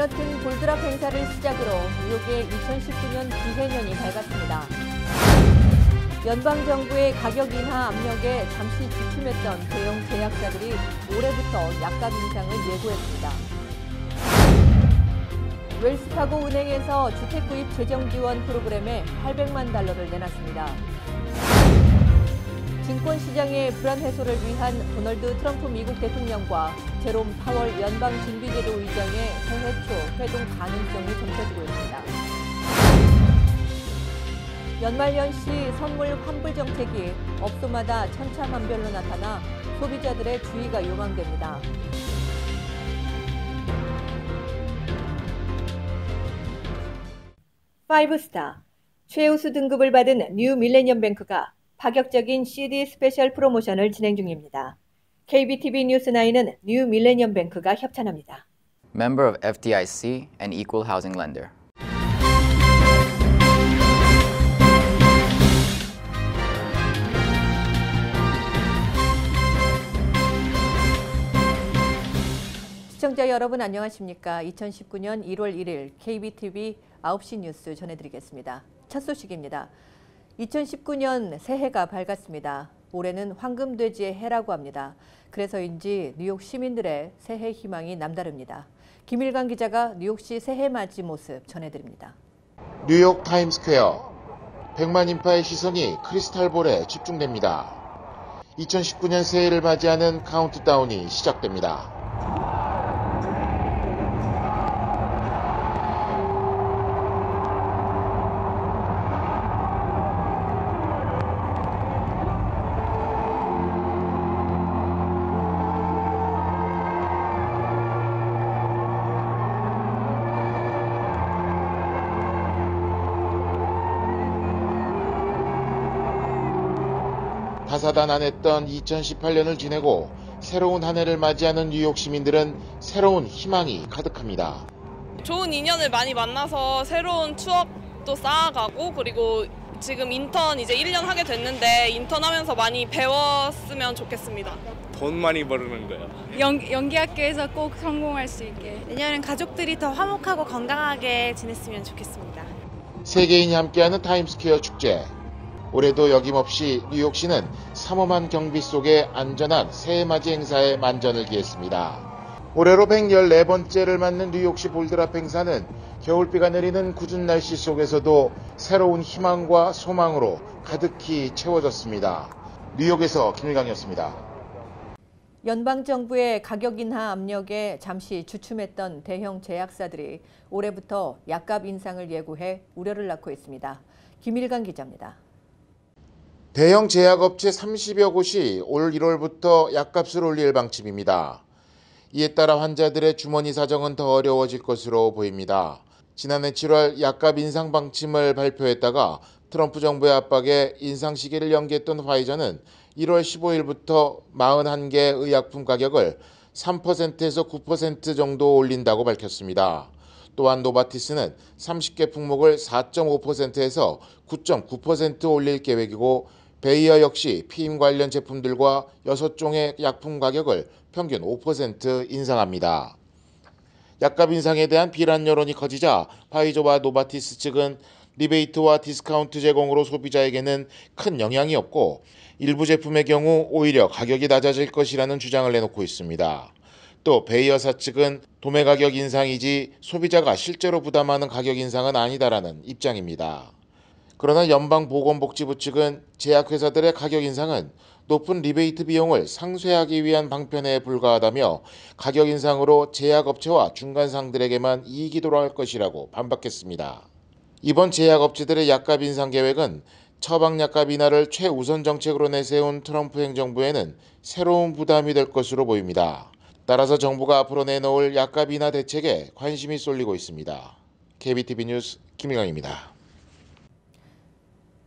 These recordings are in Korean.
맨하튼 볼드랍 행사를 시작으로 뉴욕의 2019년 기해년이 밝았습니다. 연방정부의 가격 인하 압력에 잠시 주춤했던 대형 제약사들이 올해부터 약값 인상을 예고했습니다. 웰스파고 은행에서 주택 구입 재정 지원 프로그램에 $800만 내놨습니다. 증권시장의 불안 해소를 위한 도널드 트럼프 미국 대통령과 제롬 파월 연방준비제도 의장의 새해 초 회동 가능성이 점쳐지고 있습니다. 연말연시 선물 환불 정책이 업소마다 천차만별로 나타나 소비자들의 주의가 요망됩니다. 파이브스타, 최우수 등급을 받은 뉴 밀레니엄 뱅크가 파격적인 CD 스페셜 프로모션을 진행 중입니다. KBTV 뉴스9은 뉴 밀레니엄 뱅크가 협찬합니다. Member of FDIC and Equal Housing Lender. 시청자 여러분 안녕하십니까? 2019년 1월 1일 KBTV 9시 뉴스 전해드리겠습니다. 첫 소식입니다. 2019년 새해가 밝았습니다. 올해는 황금돼지의 해라고 합니다. 그래서인지 뉴욕 시민들의 새해 희망이 남다릅니다. 김일강 기자가 뉴욕시 새해 맞이 모습 전해드립니다. 뉴욕 타임스퀘어. 100만 인파의 시선이 크리스탈볼에 집중됩니다. 2019년 새해를 맞이하는 카운트다운이 시작됩니다. 다사다난했던 2018년을 지내고 새로운 한 해를 맞이하는 뉴욕 시민들은 새로운 희망이 가득합니다. 좋은 인연을 많이 만나서 새로운 추억도 쌓아가고 그리고 지금 인턴 이제 1년 하게 됐는데 인턴하면서 많이 배웠으면 좋겠습니다. 돈 많이 버는 거예요. 연기학교에서 꼭 성공할 수 있게. 내년엔 가족들이 더 화목하고 건강하게 지냈으면 좋겠습니다. 세계인이 함께하는 타임스퀘어 축제. 올해도 여김없이 뉴욕시는 삼엄한 경비 속에 안전한 새해맞이 행사에 만전을 기했습니다. 올해로 114번째를 맞는 뉴욕시 볼드랍 행사는 겨울비가 내리는 궂은 날씨 속에서도 새로운 희망과 소망으로 가득히 채워졌습니다. 뉴욕에서 김일강이었습니다. 연방정부의 가격 인하 압력에 잠시 주춤했던 대형 제약사들이 올해부터 약값 인상을 예고해 우려를 낳고 있습니다. 김일강 기자입니다. 대형 제약업체 30여 곳이 올 1월부터 약값을 올릴 방침입니다. 이에 따라 환자들의 주머니 사정은 더 어려워질 것으로 보입니다. 지난해 7월 약값 인상 방침을 발표했다가 트럼프 정부의 압박에 인상 시기를 연기했던 화이자는 1월 15일부터 41개 의약품 가격을 3%에서 9% 정도 올린다고 밝혔습니다. 또한 노바티스는 30개 품목을 4.5%에서 9.9% 올릴 계획이고 베이어 역시 피임 관련 제품들과 6종의 약품 가격을 평균 5% 인상합니다. 약값 인상에 대한 비난 여론이 커지자 파이저와 노바티스 측은 리베이트와 디스카운트 제공으로 소비자에게는 큰 영향이 없고 일부 제품의 경우 오히려 가격이 낮아질 것이라는 주장을 내놓고 있습니다. 또 베이어사 측은 도매 가격 인상이지 소비자가 실제로 부담하는 가격 인상은 아니다라는 입장입니다. 그러나 연방보건복지부 측은 제약회사들의 가격 인상은 높은 리베이트 비용을 상쇄하기 위한 방편에 불과하다며 가격 인상으로 제약업체와 중간상들에게만 이익이 돌아갈 것이라고 반박했습니다. 이번 제약업체들의 약값 인상 계획은 처방약값 인하를 최우선 정책으로 내세운 트럼프 행정부에는 새로운 부담이 될 것으로 보입니다. 따라서 정부가 앞으로 내놓을 약값 인하 대책에 관심이 쏠리고 있습니다. KBTV 뉴스 김일강입니다.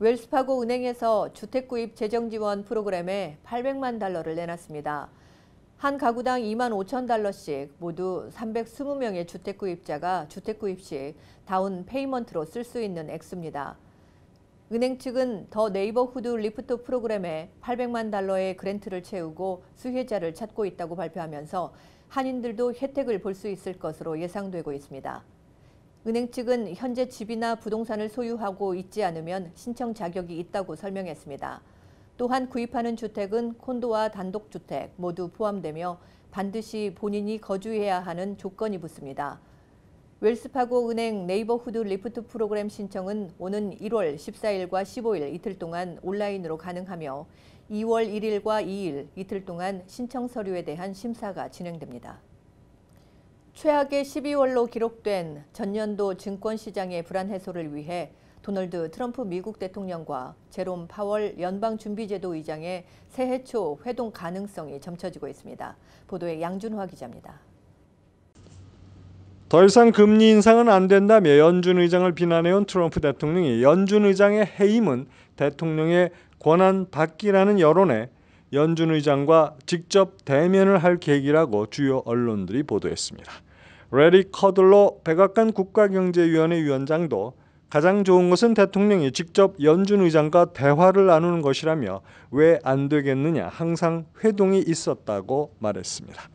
웰스파고 은행에서 주택 구입 재정 지원 프로그램에 $800만 내놨습니다. 한 가구당 $25,000씩 모두 320명의 주택 구입자가 주택 구입 시 다운 페이먼트로 쓸 수 있는 액수입니다. 은행 측은 더 네이버후드 리프트 프로그램에 $800만 의 그랜트를 채우고 수혜자를 찾고 있다고 발표하면서 한인들도 혜택을 볼 수 있을 것으로 예상되고 있습니다. 은행 측은 현재 집이나 부동산을 소유하고 있지 않으면 신청 자격이 있다고 설명했습니다. 또한 구입하는 주택은 콘도와 단독주택 모두 포함되며 반드시 본인이 거주해야 하는 조건이 붙습니다. 웰스파고 은행 네이버후드 리프트 프로그램 신청은 오는 1월 14일과 15일 이틀 동안 온라인으로 가능하며 2월 1일과 2일 이틀 동안 신청 서류에 대한 심사가 진행됩니다. 최악의 12월로 기록된 전년도 증권시장의 불안 해소를 위해 도널드 트럼프 미국 대통령과 제롬 파월 연방준비제도 의장의 새해 초 회동 가능성이 점쳐지고 있습니다. 보도에 양준화 기자입니다. 더 이상 금리 인상은 안 된다며 연준 의장을 비난해온 트럼프 대통령이 연준 의장의 해임은 대통령의 권한 받기라는 여론에 연준 의장과 직접 대면을 할 계획이라고 주요 언론들이 보도했습니다. 레리 커들러 백악관 국가경제위원회 위원장도 가장 좋은 것은 대통령이 직접 연준 의장과 대화를 나누는 것이라며 왜 안 되겠느냐 항상 회동이 있었다고 말했습니다.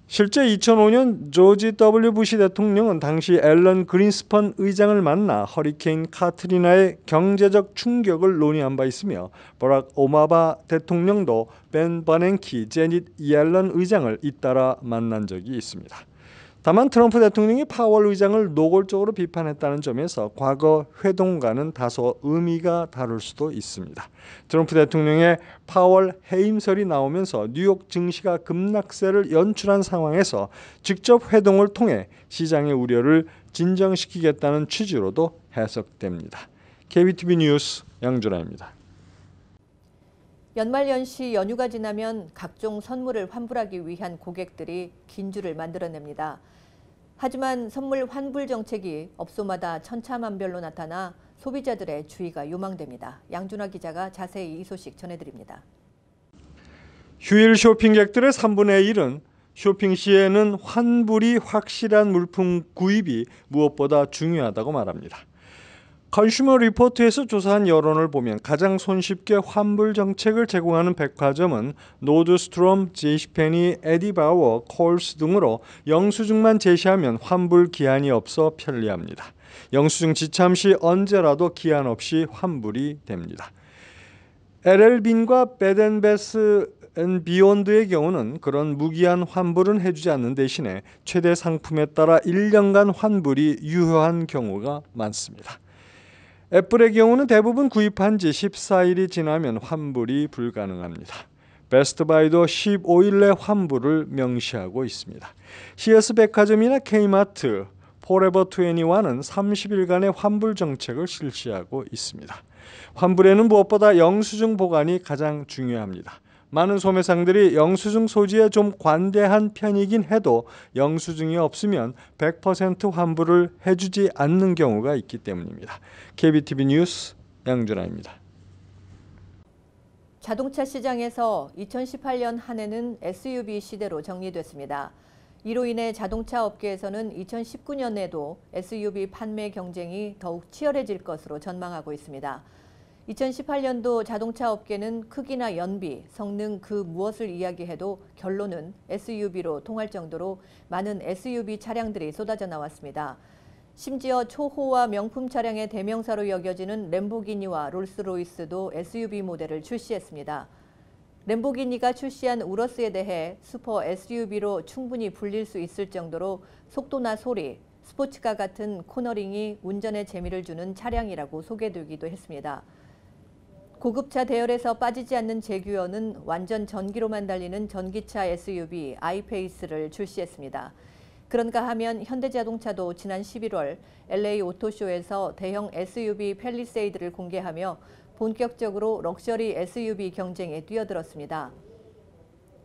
실제 2005년 조지 W. 부시 대통령은 당시 앨런 그린스펀 의장을 만나 허리케인 카트리나의 경제적 충격을 논의한 바 있으며 버락 오바마 대통령도 벤 버냉키, 제닛 옐런 의장을 잇따라 만난 적이 있습니다. 다만 트럼프 대통령이 파월 의장을 노골적으로 비판했다는 점에서 과거 회동과는 다소 의미가 다를 수도 있습니다. 트럼프 대통령의 파월 해임설이 나오면서 뉴욕 증시가 급락세를 연출한 상황에서 직접 회동을 통해 시장의 우려를 진정시키겠다는 취지로도 해석됩니다. KBTV 뉴스 양준하입니다. 연말연시 연휴가 지나면 각종 선물을 환불하기 위한 고객들이 긴 줄을 만들어냅니다. 하지만 선물 환불 정책이 업소마다 천차만별로 나타나 소비자들의 주의가 요망됩니다. 양준하 기자가 자세히 이 소식 전해드립니다. 휴일 쇼핑객들의 3분의 1은 쇼핑 시에는 환불이 확실한 물품 구입이 무엇보다 중요하다고 말합니다. 컨슈머 리포트에서 조사한 여론을 보면 가장 손쉽게 환불 정책을 제공하는 백화점은 노드스트롬, 제시페니, 에디바워, 콜스 등으로 영수증만 제시하면 환불 기한이 없어 편리합니다. 영수증 지참 시 언제라도 기한 없이 환불이 됩니다. LL빈과 베드앤베스 비욘드의 경우는 그런 무기한 환불은 해주지 않는 대신에 최대 상품에 따라 1년간 환불이 유효한 경우가 많습니다. 애플의 경우는 대부분 구입한 지 14일이 지나면 환불이 불가능합니다. 베스트바이도 15일 내 환불을 명시하고 있습니다. 시어스 백화점이나 K마트, 포레버 21은 30일간의 환불 정책을 실시하고 있습니다. 환불에는 무엇보다 영수증 보관이 가장 중요합니다. 많은 소매상들이 영수증 소지에 좀 관대한 편이긴 해도 영수증이 없으면 100% 환불을 해주지 않는 경우가 있기 때문입니다. KBTV 뉴스 양준하입니다. 자동차 시장에서 2018년 한 해는 SUV 시대로 정리됐습니다. 이로 인해 자동차 업계에서는 2019년에도 SUV 판매 경쟁이 더욱 치열해질 것으로 전망하고 있습니다. 2018년도 자동차 업계는 크기나 연비, 성능 그 무엇을 이야기해도 결론은 SUV로 통할 정도로 많은 SUV 차량들이 쏟아져 나왔습니다. 심지어 초호화 명품 차량의 대명사로 여겨지는 램보기니와 롤스로이스도 SUV 모델을 출시했습니다. 램보기니가 출시한 우러스에 대해 슈퍼 SUV로 충분히 불릴 수 있을 정도로 속도나 소리, 스포츠카 같은 코너링이 운전에 재미를 주는 차량이라고 소개되기도 했습니다. 고급차 대열에서 빠지지 않는 제규어는 완전 전기로만 달리는 전기차 SUV 아이페이스를 출시했습니다. 그런가 하면 현대자동차도 지난 11월 LA 오토쇼에서 대형 SUV 팰리세이드를 공개하며 본격적으로 럭셔리 SUV 경쟁에 뛰어들었습니다.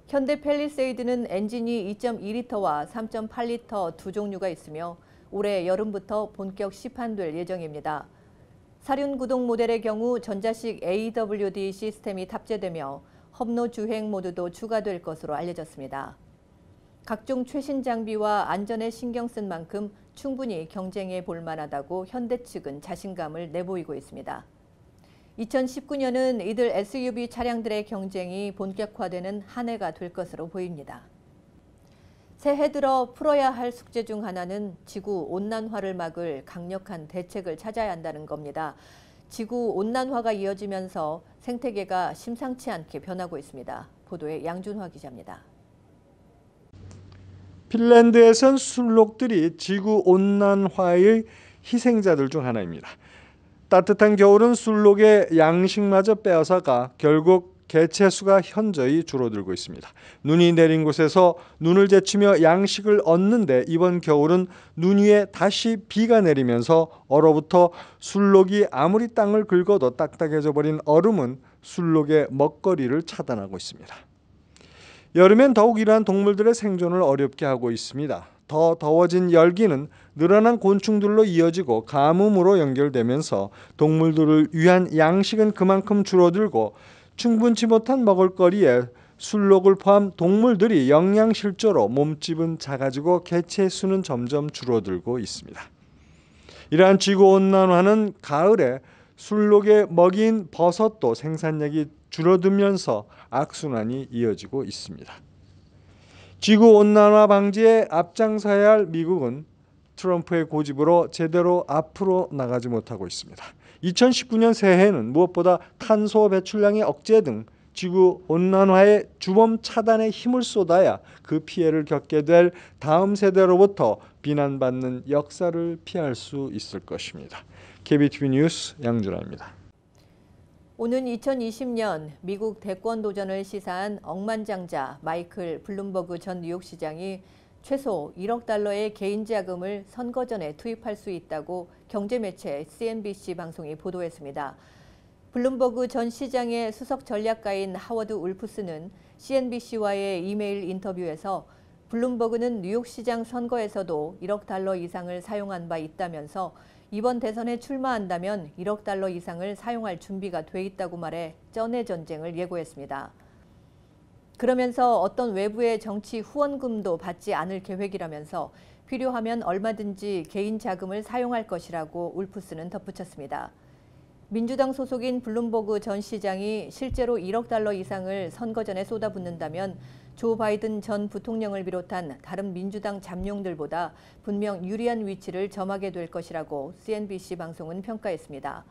현대 팰리세이드는 엔진이 2.2리터와 3.8리터 두 종류가 있으며 올해 여름부터 본격 시판될 예정입니다. 사륜 구동 모델의 경우 전자식 AWD 시스템이 탑재되며 험로 주행 모드도 추가될 것으로 알려졌습니다. 각종 최신 장비와 안전에 신경 쓴 만큼 충분히 경쟁해 볼 만하다고 현대 측은 자신감을 내보이고 있습니다. 2019년은 이들 SUV 차량들의 경쟁이 본격화되는 한 해가 될 것으로 보입니다. 새해 들어 풀어야 할 숙제 중 하나는 지구 온난화를 막을 강력한 대책을 찾아야 한다는 겁니다. 지구 온난화가 이어지면서 생태계가 심상치 않게 변하고 있습니다. 보도에 양준화 기자입니다. 핀란드에선 술록들이 지구 온난화의 희생자들 중 하나입니다. 따뜻한 겨울은 술록의 양식마저 빼앗아가 결국 개체수가 현저히 줄어들고 있습니다. 눈이 내린 곳에서 눈을 제치며 양식을 얻는데 이번 겨울은 눈 위에 다시 비가 내리면서 얼어붙어 술록이 아무리 땅을 긁어도 딱딱해져 버린 얼음은 술록의 먹거리를 차단하고 있습니다. 여름엔 더욱 이러한 동물들의 생존을 어렵게 하고 있습니다. 더 더워진 열기는 늘어난 곤충들로 이어지고 가뭄으로 연결되면서 동물들을 위한 양식은 그만큼 줄어들고 충분치 못한 먹을거리에 술록을 포함 동물들이 영양실조로 몸집은 작아지고 개체 수는 점점 줄어들고 있습니다. 이러한 지구온난화는 가을에 술록의 먹이인 버섯도 생산량이 줄어들면서 악순환이 이어지고 있습니다. 지구온난화 방지에 앞장서야 할 미국은 트럼프의 고집으로 제대로 앞으로 나가지 못하고 있습니다. 2019년 새해에는 무엇보다 탄소 배출량의 억제 등 지구온난화의 주범 차단에 힘을 쏟아야 그 피해를 겪게 될 다음 세대로부터 비난받는 역사를 피할 수 있을 것입니다. KBTV 뉴스 양준하입니다. 오는 2020년 미국 대권 도전을 시사한 억만장자 마이클 블룸버그 전 뉴욕시장이 최소 1억 달러의 개인 자금을 선거 전에 투입할 수 있다고 경제매체 CNBC 방송이 보도했습니다. 블룸버그 전 시장의 수석 전략가인 하워드 울프스는 CNBC와의 이메일 인터뷰에서 블룸버그는 뉴욕시장 선거에서도 1억 달러 이상을 사용한 바 있다면서 이번 대선에 출마한다면 1억 달러 이상을 사용할 준비가 돼 있다고 말해 쩐의 전쟁을 예고했습니다. 그러면서 어떤 외부의 정치 후원금도 받지 않을 계획이라면서 필요하면 얼마든지 개인 자금을 사용할 것이라고 울프스는 덧붙였습니다. 민주당 소속인 블룸버그 전 시장이 실제로 1억 달러 이상을 선거 전에 쏟아붓는다면 조 바이든 전 부통령을 비롯한 다른 민주당 잠룡들보다 분명 유리한 위치를 점하게 될 것이라고 CNBC 방송은 평가했습니다.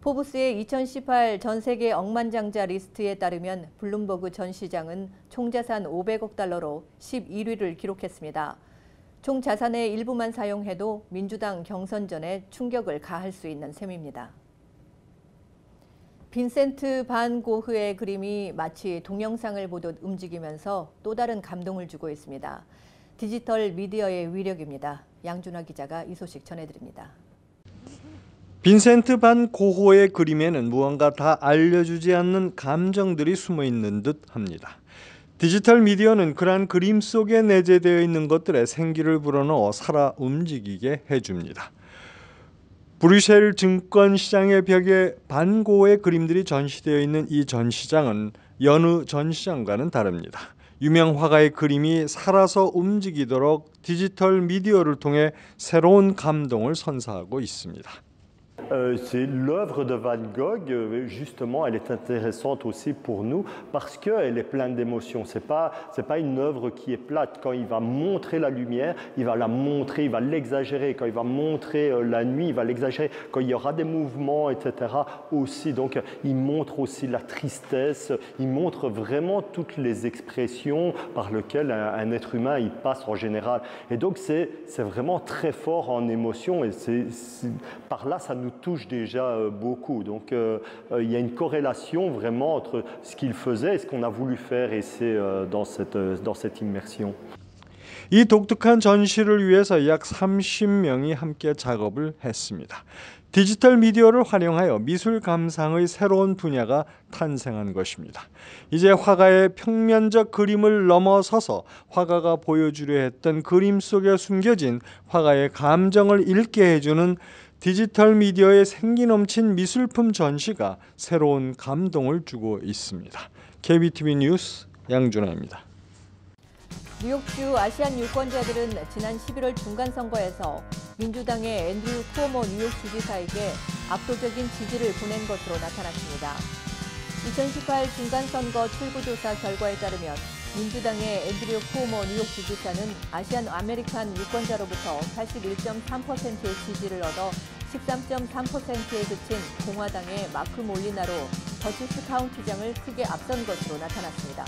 포브스의 2018 전 세계 억만장자 리스트에 따르면 블룸버그 전 시장은 총 자산 500억 달러로 11위를 기록했습니다. 총 자산의 일부만 사용해도 민주당 경선전에 충격을 가할 수 있는 셈입니다. 빈센트 반 고흐의 그림이 마치 동영상을 보듯 움직이면서 또 다른 감동을 주고 있습니다. 디지털 미디어의 위력입니다. 양준하 기자가 이 소식 전해드립니다. 빈센트 반 고흐의 그림에는 무언가 다 알려주지 않는 감정들이 숨어 있는 듯 합니다. 디지털 미디어는 그러한 그림 속에 내재되어 있는 것들에 생기를 불어넣어 살아 움직이게 해줍니다. 브뤼셀 증권시장의 벽에 반 고흐의 그림들이 전시되어 있는 이 전시장은 여느 전시장과는 다릅니다. 유명 화가의 그림이 살아서 움직이도록 디지털 미디어를 통해 새로운 감동을 선사하고 있습니다. C'est l'œuvre de Van Gogh, justement, elle est intéressante aussi pour nous parce qu'elle est pleine d'émotions. C'est pas une œuvre qui est plate. Quand il va montrer la lumière, il va la montrer, il va l'exagérer. Quand il va montrer la nuit, il va l'exagérer. Quand il y aura des mouvements, etc. aussi. Donc, il montre aussi la tristesse. Il montre vraiment toutes les expressions par lesquelles un être humain il passe en général. Et donc, c'est vraiment très fort en émotion. Et par là, ça nous touche déjà beaucoup. Donc il y a une corrélation vraiment entre ce qu'il faisait et ce qu'on a voulu faire et c'est dans cette immersion. 이 독특한 전시를 위해서 약 30명이 함께 작업을 했습니다. 디지털 미디어를 활용하여 미술 감상의 새로운 분야가 탄생한 것입니다. 이제 화가의 평면적 그림을 넘어서서 화가가 보여주려 했던 그림 속에 숨겨진 화가의 감정을 읽게 해주는 디지털 미디어의 생기 넘친 미술품 전시가 새로운 감동을 주고 있습니다. KBTV 뉴스 양준하입니다. 뉴욕주 아시안 유권자들은 지난 11월 중간선거에서 민주당의 앤드류 쿠오모 뉴욕주지사에게 압도적인 지지를 보낸 것으로 나타났습니다. 2018 중간선거 출구조사 결과에 따르면 민주당의 앤드류 쿠오모 뉴욕주 지사는 아시안 아메리칸 유권자로부터 81.3%의 지지를 얻어 13.3%에 그친 공화당의 마크 몰리나로 더치스 카운티장을 크게 앞선 것으로 나타났습니다.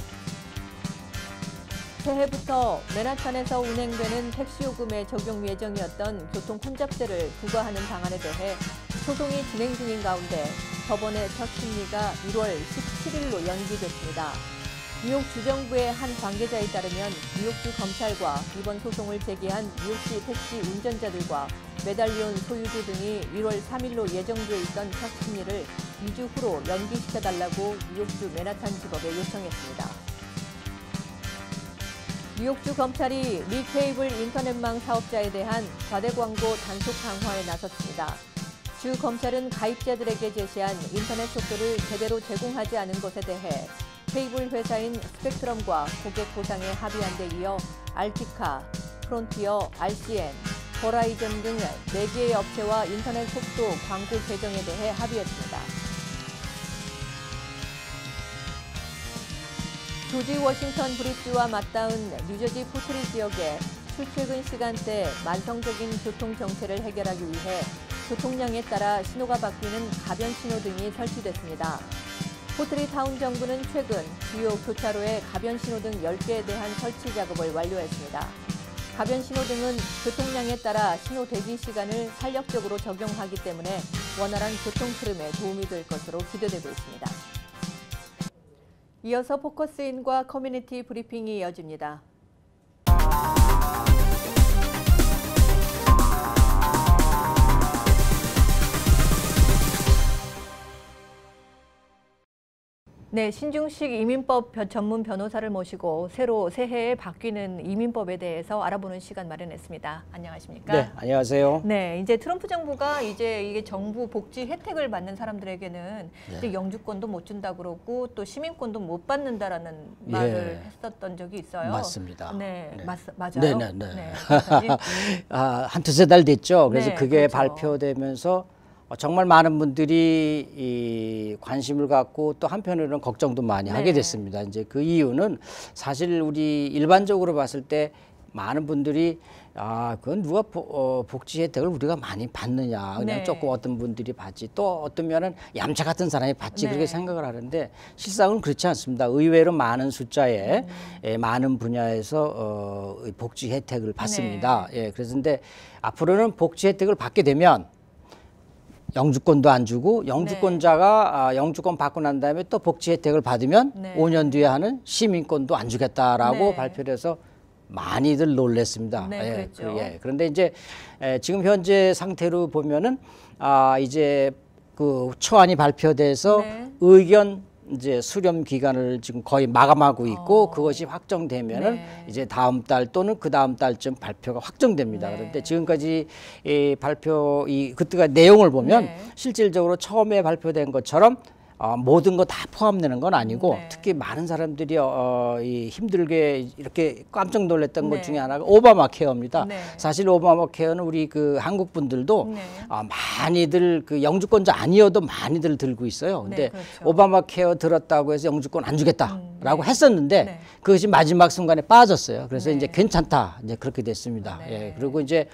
새해부터 맨하탄에서 운행되는 택시 요금에 적용 예정이었던 교통 혼잡세를 부과하는 방안에 대해 소송이 진행 중인 가운데 법원의 첫 심리가 1월 17일로 연기됐습니다. 뉴욕 주정부의 한 관계자에 따르면 뉴욕주 검찰과 이번 소송을 제기한 뉴욕시 택시 운전자들과 메달리온 소유주 등이 1월 3일로 예정돼 있던 첫 심리를 2주 후로 연기시켜달라고 뉴욕주 맨하탄 지법에 요청했습니다. 뉴욕주 검찰이 리 케이블 인터넷망 사업자에 대한 과대 광고 단속 강화에 나섰습니다. 주 검찰은 가입자들에게 제시한 인터넷 속도를 제대로 제공하지 않은 것에 대해 케이블 회사인 스펙트럼과 고객 보상에 합의한 데 이어 알티카, 프론티어, RCN, 버라이전 등 4개의 업체와 인터넷 속도 광고 개정에 대해 합의했습니다. 조지 워싱턴 브릿지와 맞닿은 뉴저지 포트리 지역에 출퇴근 시간대 만성적인 교통 정체를 해결하기 위해 교통량에 따라 신호가 바뀌는 가변 신호등이 설치됐습니다. 포트리 타운 정부는 최근 주요 교차로에 가변 신호등 10개에 대한 설치 작업을 완료했습니다. 가변 신호등은 교통량에 따라 신호 대기 시간을 탄력적으로 적용하기 때문에 원활한 교통 흐름에 도움이 될 것으로 기대되고 있습니다. 이어서 포커스인과 커뮤니티 브리핑이 이어집니다. 네, 신중식 이민법 전문 변호사를 모시고 새로 새해에 바뀌는 이민법에 대해서 알아보는 시간 마련했습니다. 안녕하십니까? 네, 안녕하세요. 네, 이제 트럼프 정부가 이게 정부 복지 혜택을 받는 사람들에게는 이제 영주권도 못 준다 그러고 또 시민권도 못 받는다라는 말을 했었던 적이 있어요. 맞습니다. 네, 네. 맞아요. 네. 한 두세 달 됐죠. 그래서 네, 그게 그렇죠. 발표되면서 정말 많은 분들이 이 관심을 갖고 또 한편으로는 걱정도 많이 하게 됐습니다. 이제 그 이유는 사실 우리 일반적으로 봤을 때 많은 분들이 그건 누가 복지 혜택을 우리가 많이 받느냐. 그냥 조금 어떤 분들이 받지 또 어떤 면은 얌체 같은 사람이 받지 그렇게 생각을 하는데 실상은 그렇지 않습니다. 의외로 많은 숫자의 많은 분야에서 복지 혜택을 받습니다. 예, 그래서 근데 앞으로는 복지 혜택을 받게 되면 영주권도 안 주고 영주권자가 영주권 받고 난 다음에 또 복지 혜택을 받으면 5년 뒤에 하는 시민권도 안 주겠다라고 발표를 해서 많이들 놀랐습니다. 그랬죠. 그런데 이제 지금 현재 상태로 보면은 이제 그 초안이 발표돼서 의견 이제 수렴 기간을 지금 거의 마감하고 있고 그것이 확정되면은 이제 다음 달 또는 그 다음 달쯤 발표가 확정됩니다. 그런데 지금까지 그때가 내용을 보면 실질적으로 처음에 발표된 것처럼 모든 거 다 포함되는 건 아니고 특히 많은 사람들이 힘들게 이렇게 깜짝 놀랐던 것 중에 하나가 오바마 케어입니다. 사실 오바마 케어는 우리 그 한국 분들도 많이들 그 영주권자 아니어도 많이들 들고 있어요. 근데 오바마 케어 들었다고 해서 영주권 안 주겠다라고 했었는데 그것이 마지막 순간에 빠졌어요. 그래서 이제 괜찮다 이제 그렇게 됐습니다. 그리고 이제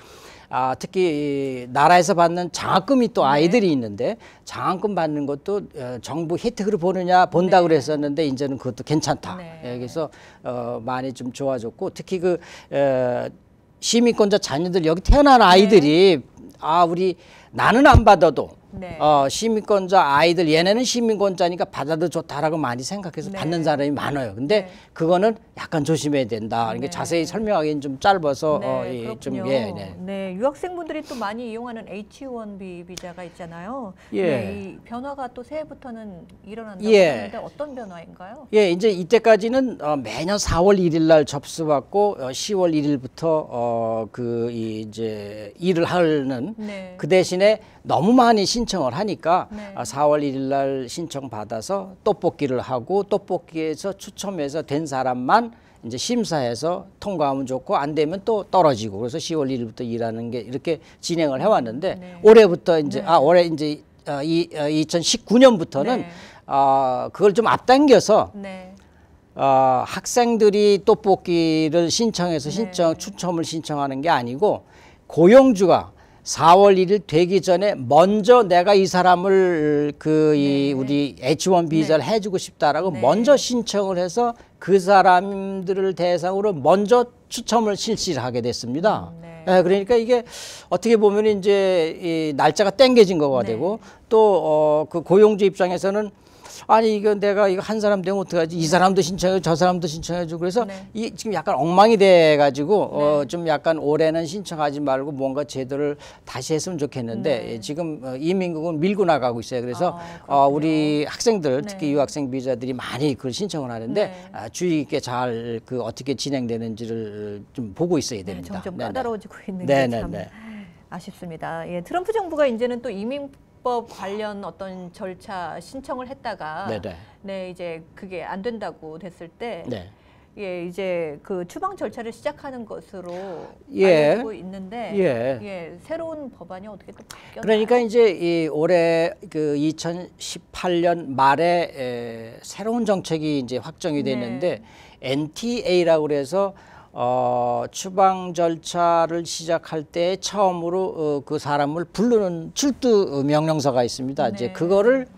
특히 나라에서 받는 장학금이 또 아이들이 있는데 장학금 받는 것도 정부 혜택으로 본다 그랬었는데 이제는 그것도 괜찮다. 그래서 많이 좀 좋아졌고 특히 그 시민권자 자녀들 여기 태어난 아이들이 우리 나는 안 받아도 시민권자 아이들 얘네는 시민권자니까 받아도 좋다라고 많이 생각해서 받는 사람이 많아요. 근데 그거는 약간 조심해야 된다. 그러니까 자세히 설명하기는 좀 짧아서 유학생분들이 또 많이 이용하는 H-1B 비자가 있잖아요. 이 변화가 또 새해부터는 일어난다고 하는데 어떤 변화인가요? 이제 이때까지는 매년 4월 1일 날 접수받고 10월 1일부터 이제 일을 하는 그 대신에 너무 많이 신청을 하니까 4월 1일 날 신청 받아서 떡볶이를 하고 떡볶이에서 추첨해서 된 사람만 이제 심사해서 통과하면 좋고 안 되면 또 떨어지고 그래서 10월 1일부터 일하는 게 이렇게 진행을 해왔는데 올해부터 이제 올해 이제 2019년부터는 그걸 좀 앞당겨서 학생들이 떡볶이를 신청해서 추첨을 신청하는 게 아니고 고용주가 4월 1일 되기 전에 먼저 내가 이 사람을 우리 H1 비자를 해주고 싶다라고 먼저 신청을 해서 그 사람들을 대상으로 먼저 추첨을 실시를 하게 됐습니다. 그러니까 이게 어떻게 보면 이제 이 날짜가 땡겨진 거가 되고 또 그 고용주 입장에서는 아니 이거 내가 이거 한 사람 되면 어떡하지? 이 사람도 신청해, 저 사람도 신청해주고 그래서 이 지금 약간 엉망이 돼가지고 좀 약간 올해는 신청하지 말고 뭔가 제도를 다시 했으면 좋겠는데 지금 이민국은 밀고 나가고 있어요. 그래서 우리 학생들 특히 유학생 비자들이 많이 그걸 신청을 하는데 주의 깊게 잘 어떻게 진행되는지를 좀 보고 있어야 됩니다. 점점 까다로워지고 있는 게 참 아쉽습니다. 예, 트럼프 정부가 이제는 또 이민법 관련 어떤 절차 신청을 했다가 이제 그게 안 된다고 됐을 때 예, 이제 그 추방 절차를 시작하는 것으로 알려지고 있는데 새로운 법안이 어떻게 또 바뀌었나요? 그러니까 이제 이 올해 그 2018년 말에 새로운 정책이 이제 확정이 됐는데 NTA라고 그래서 추방 절차를 시작할 때 처음으로 그 사람을 부르는 출두 명령서가 있습니다. 이제 그거를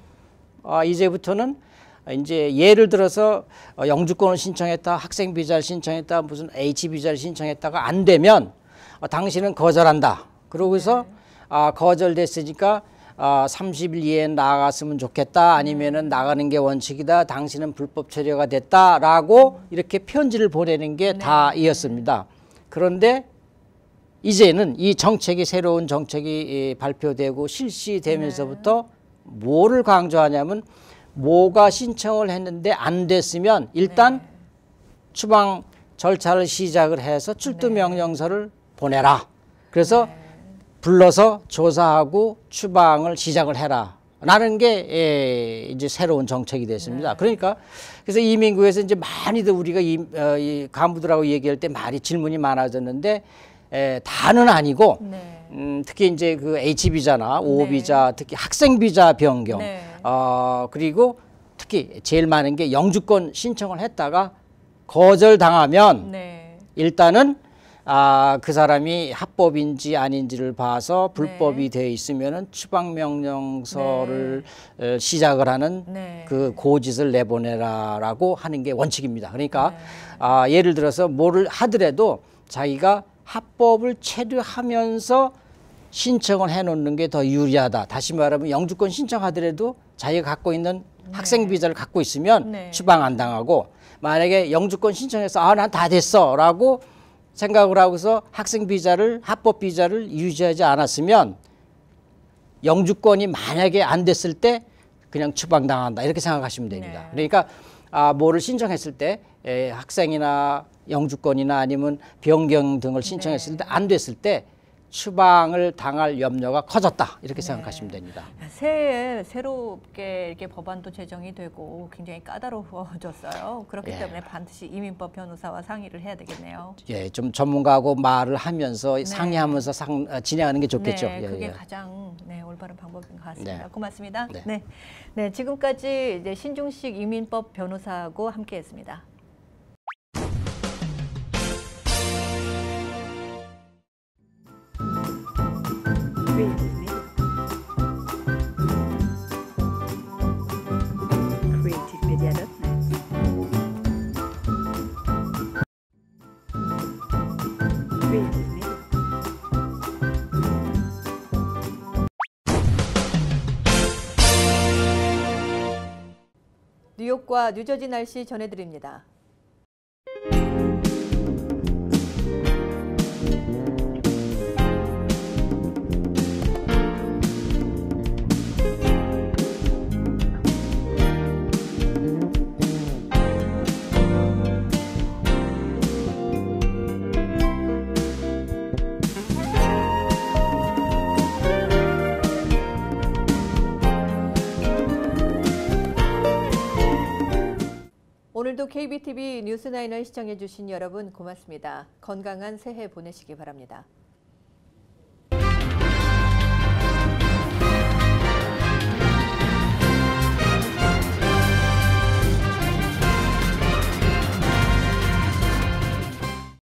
이제부터는 이제 예를 들어서 영주권을 신청했다, 학생 비자를 신청했다, 무슨 H 비자를 신청했다가 안 되면 당신은 거절한다. 그러고서 거절됐으니까 30일 이내에 나갔으면 좋겠다. 아니면은 나가는 게 원칙이다. 당신은 불법 체류가 됐다라고 이렇게 편지를 보내는 게 다이었습니다. 그런데 이제는 이 정책이 새로운 정책이 발표되고 실시되면서부터 뭐를 강조하냐면 뭐가 신청을 했는데 안 됐으면 일단 추방 절차를 시작을 해서 출두 명령서를 보내라. 그래서 불러서 조사하고 추방을 시작을 해라. 라는 게 이제 새로운 정책이 됐습니다. 그러니까 그래서 이민국에서 이제 많이들 우리가 이 간부들하고 얘기할 때 많이 질문이 많아졌는데 다는 아니고 특히 이제 그 H 비자나 O 비자, 특히 학생 비자 변경, 그리고 특히 제일 많은 게 영주권 신청을 했다가 거절당하면 일단은 그 사람이 합법인지 아닌지를 봐서 불법이 되어 있으면은 추방 명령서를 시작을 하는 그 고짓을 내보내라라고 하는 게 원칙입니다. 그러니까 예를 들어서 뭐를 하더라도 자기가 합법을 체류하면서 신청을 해놓는 게 더 유리하다. 다시 말하면 영주권 신청하더라도 자기가 갖고 있는 학생 비자를 갖고 있으면 추방 안 당하고 만약에 영주권 신청해서 난 다 됐어라고 생각을 하고서 학생 비자를 합법 비자를 유지하지 않았으면 영주권이 만약에 안 됐을 때 그냥 추방당한다 이렇게 생각하시면 됩니다. 그러니까 뭐를 신청했을 때 학생이나 영주권이나 아니면 변경 등을 신청했을 때 안 됐을 때 추방을 당할 염려가 커졌다 이렇게 생각하시면 됩니다. 새해에 새롭게 이렇게 법안도 제정이 되고 굉장히 까다로워졌어요. 그렇기 때문에 반드시 이민법 변호사와 상의를 해야 되겠네요. 예, 좀 전문가하고 말을 하면서 상의하면서 진행하는 게 좋겠죠. 그게 가장 올바른 방법인 것 같습니다. 고맙습니다. 네, 지금까지 이제 신중식 이민법 변호사하고 함께했습니다. 뉴욕과 뉴저지 날씨 전해드립니다. 오늘도 KBTV 뉴스9을 시청해 주신 여러분 고맙습니다. 건강한 새해 보내시기 바랍니다.